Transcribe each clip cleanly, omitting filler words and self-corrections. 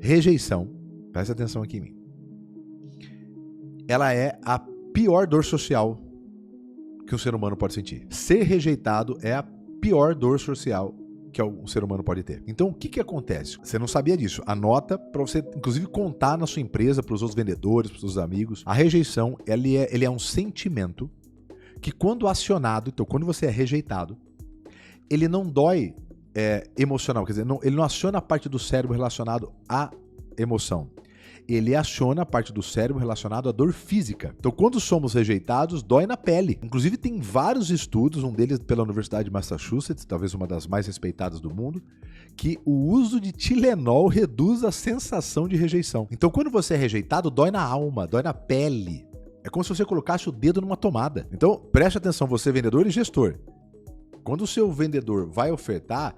Rejeição, presta atenção aqui em mim, ela é a pior dor social que um ser humano pode sentir. Ser rejeitado é a pior dor social que um ser humano pode ter. Então, o que acontece? Você não sabia disso. Anota para você, inclusive, contar na sua empresa, para os outros vendedores, para os seus amigos. A rejeição, ele é um sentimento que, quando acionado, então, quando você é rejeitado, ele não dói emocional, quer dizer, ele não aciona a parte do cérebro relacionado à emoção. Ele aciona a parte do cérebro relacionado à dor física. Então, quando somos rejeitados, dói na pele. Inclusive, tem vários estudos, um deles pela Universidade de Massachusetts, talvez uma das mais respeitadas do mundo, que o uso de Tilenol reduz a sensação de rejeição. Então, quando você é rejeitado, dói na alma, dói na pele. É como se você colocasse o dedo numa tomada. Então, preste atenção, você vendedor e gestor. Quando o seu vendedor vai ofertar,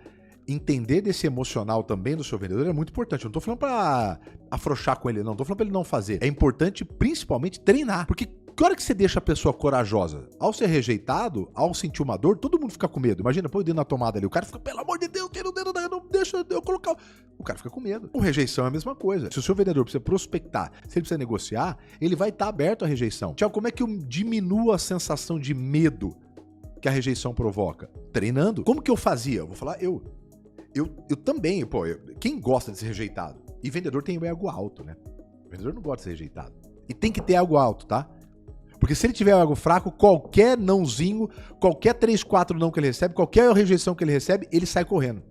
entender desse emocional também do seu vendedor é muito importante. Eu não tô falando pra afrouxar com ele, não. Tô falando pra ele não fazer. É importante, principalmente, treinar. Porque que hora que você deixa a pessoa corajosa? Ao ser rejeitado, ao sentir uma dor, todo mundo fica com medo. Imagina, põe o dedo na tomada ali. O cara fica, pelo amor de Deus, tira o dedo, não deixa eu colocar. O cara fica com medo. Com rejeição é a mesma coisa. Se o seu vendedor precisa prospectar, se ele precisa negociar, ele vai estar aberto à rejeição. Tiago, como é que eu diminuo a sensação de medo que a rejeição provoca? Treinando. Como que eu fazia? Eu vou falar eu também, quem gosta de ser rejeitado? E vendedor tem o ego alto, né? O vendedor não gosta de ser rejeitado. E tem que ter ego alto, tá? Porque se ele tiver o ego fraco, qualquer nãozinho, qualquer 3, 4 não que ele recebe, qualquer rejeição que ele recebe, ele sai correndo.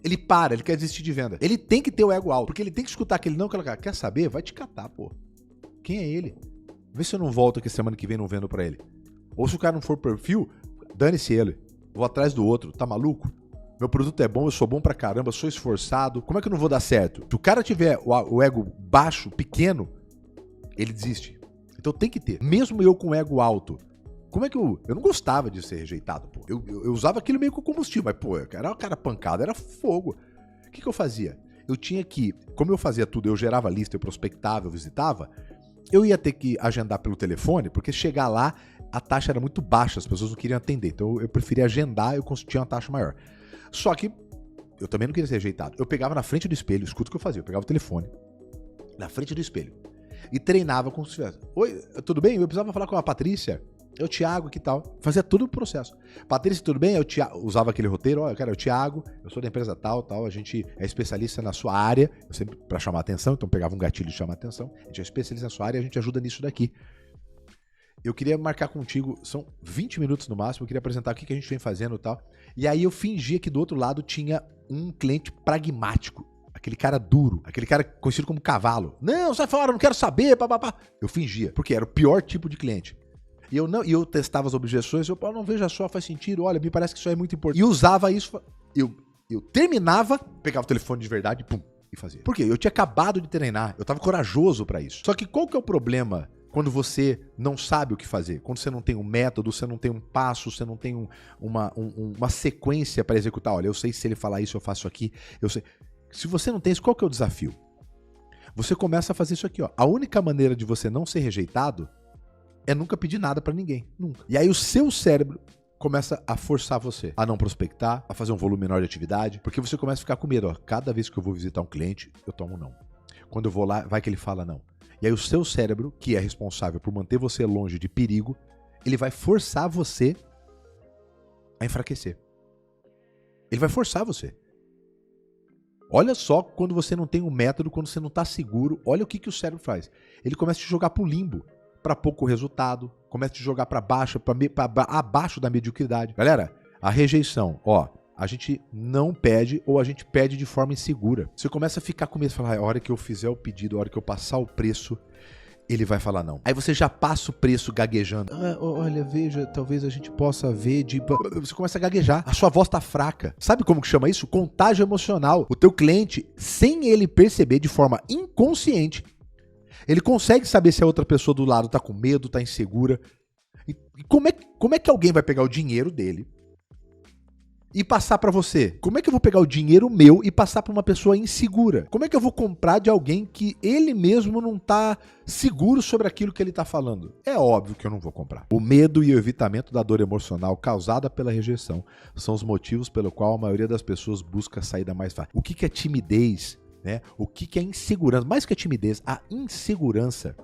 Ele para, ele quer desistir de venda. Ele tem que ter o ego alto, porque ele tem que escutar aquele não que ela quer saber, vai te catar, pô. Quem é ele? Vê se eu não volto aqui semana que vem não vendo pra ele. Ou se o cara não for perfil, dane-se ele. Vou atrás do outro, tá maluco? Meu produto é bom, eu sou bom pra caramba, sou esforçado. Como é que eu não vou dar certo? Se o cara tiver o ego baixo, pequeno, ele desiste. Então tem que ter. Mesmo eu com ego alto, como é que eu não gostava de ser rejeitado, pô. Eu usava aquilo meio com combustível, mas, pô, era cara pancada, era fogo. O que eu fazia? Eu tinha que, como eu fazia tudo, eu gerava lista, eu prospectava, eu visitava, eu ia ter que agendar pelo telefone, porque chegar lá, a taxa era muito baixa, as pessoas não queriam atender. Então eu preferia agendar, eu tinha uma taxa maior. Só que eu também não queria ser rejeitado. Eu pegava na frente do espelho, escuta o que eu fazia, eu pegava o telefone na frente do espelho e treinava como se tivesse. Oi, tudo bem? Eu precisava falar com a Patrícia. É o Thiago, que tal? Fazia tudo o processo. Patrícia, tudo bem? Usava aquele roteiro, olha, cara, é o Thiago, eu sou da empresa tal, a gente é especialista na sua área, eu sempre pra chamar atenção, então pegava um gatilho e chamar atenção, a gente é especialista na sua área e a gente ajuda nisso daqui. Eu queria marcar contigo, são 20 minutos no máximo, eu queria apresentar o que a gente vem fazendo e tal. E aí eu fingia que do outro lado tinha um cliente pragmático, aquele cara duro, aquele cara conhecido como cavalo. Não, sai fora, não quero saber, papapá. Eu fingia, porque era o pior tipo de cliente. E eu testava as objeções, eu não, veja só, faz sentido, olha, me parece que isso é muito importante. E usava isso, eu terminava, pegava o telefone de verdade, pum, e fazia. Por quê? Eu tinha acabado de treinar, eu tava corajoso pra isso. Só que qual que é o problema quando você não sabe o que fazer? Quando você não tem um método, você não tem um passo, você não tem uma sequência para executar. Olha, eu sei se ele falar isso, eu faço aqui. Eu sei. Se você não tem isso, qual que é o desafio? Você começa a fazer isso aqui, ó. A única maneira de você não ser rejeitado é nunca pedir nada para ninguém. Nunca. E aí o seu cérebro começa a forçar você a não prospectar, a fazer um volume menor de atividade, porque você começa a ficar com medo. Ó. Cada vez que eu vou visitar um cliente, eu tomo não. Quando eu vou lá, vai que ele fala não. E aí o seu cérebro, que é responsável por manter você longe de perigo, ele vai forçar você a enfraquecer. Ele vai forçar você. Olha só quando você não tem um método, quando você não está seguro, olha o que o cérebro faz. Ele começa a te jogar pro limbo, para pouco resultado, começa a te jogar para baixo, para abaixo da mediocridade. Galera, a rejeição, ó, a gente não pede ou a gente pede de forma insegura. Você começa a ficar com medo, falar, a hora que eu fizer o pedido, a hora que eu passar o preço, ele vai falar não. Aí você já passa o preço gaguejando. Olha, veja, talvez a gente possa ver de... Você começa a gaguejar. A sua voz tá fraca. Sabe como que chama isso? Contágio emocional. O teu cliente, sem ele perceber de forma inconsciente, ele consegue saber se a outra pessoa do lado tá com medo, tá insegura. E como é que alguém vai pegar o dinheiro dele e passar pra você? Como é que eu vou pegar o dinheiro meu e passar pra uma pessoa insegura? Como é que eu vou comprar de alguém que ele mesmo não tá seguro sobre aquilo que ele tá falando? É óbvio que eu não vou comprar. O medo e o evitamento da dor emocional causada pela rejeição são os motivos pelo qual a maioria das pessoas busca a saída mais fácil. O que é timidez né? O que é insegurança? Mais que a timidez, a insegurança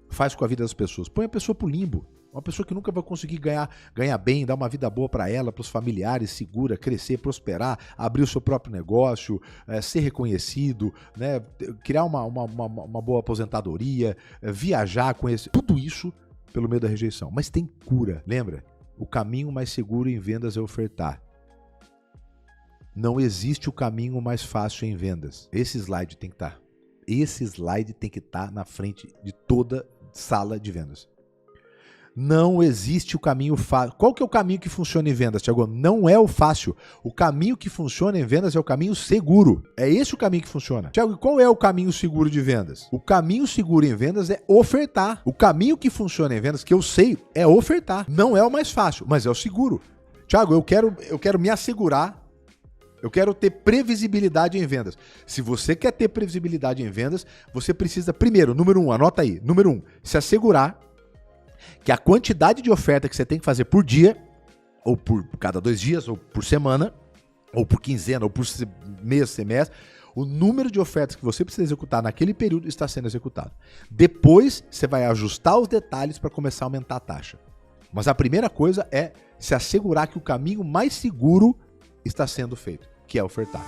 faz com a vida das pessoas. Põe a pessoa pro limbo. Uma pessoa que nunca vai conseguir ganhar bem, dar uma vida boa para ela, para os familiares, segura, crescer, prosperar, abrir o seu próprio negócio, ser reconhecido, né? Criar uma boa aposentadoria, viajar, conhecer. Tudo isso pelo meio da rejeição. Mas tem cura, lembra? O caminho mais seguro em vendas é ofertar. Não existe o caminho mais fácil em vendas. Esse slide tem que estar. Esse slide tem que estar na frente de toda sala de vendas. Não existe o caminho fácil. Qual que é o caminho que funciona em vendas, Thiago? Não é o fácil. O caminho que funciona em vendas é o caminho seguro. É esse o caminho que funciona. Thiago, qual é o caminho seguro de vendas? O caminho seguro em vendas é ofertar. O caminho que funciona em vendas, que eu sei, é ofertar. Não é o mais fácil, mas é o seguro. Thiago, eu quero me assegurar. Eu quero ter previsibilidade em vendas. Se você quer ter previsibilidade em vendas, você precisa, primeiro, número 1, anota aí. Número 1, se assegurar que a quantidade de oferta que você tem que fazer por dia, ou por cada 2 dias, ou por semana, ou por quinzena, ou por mês, semestre, o número de ofertas que você precisa executar naquele período está sendo executado. Depois, você vai ajustar os detalhes para começar a aumentar a taxa. Mas a primeira coisa é se assegurar que o caminho mais seguro está sendo feito, que é ofertar.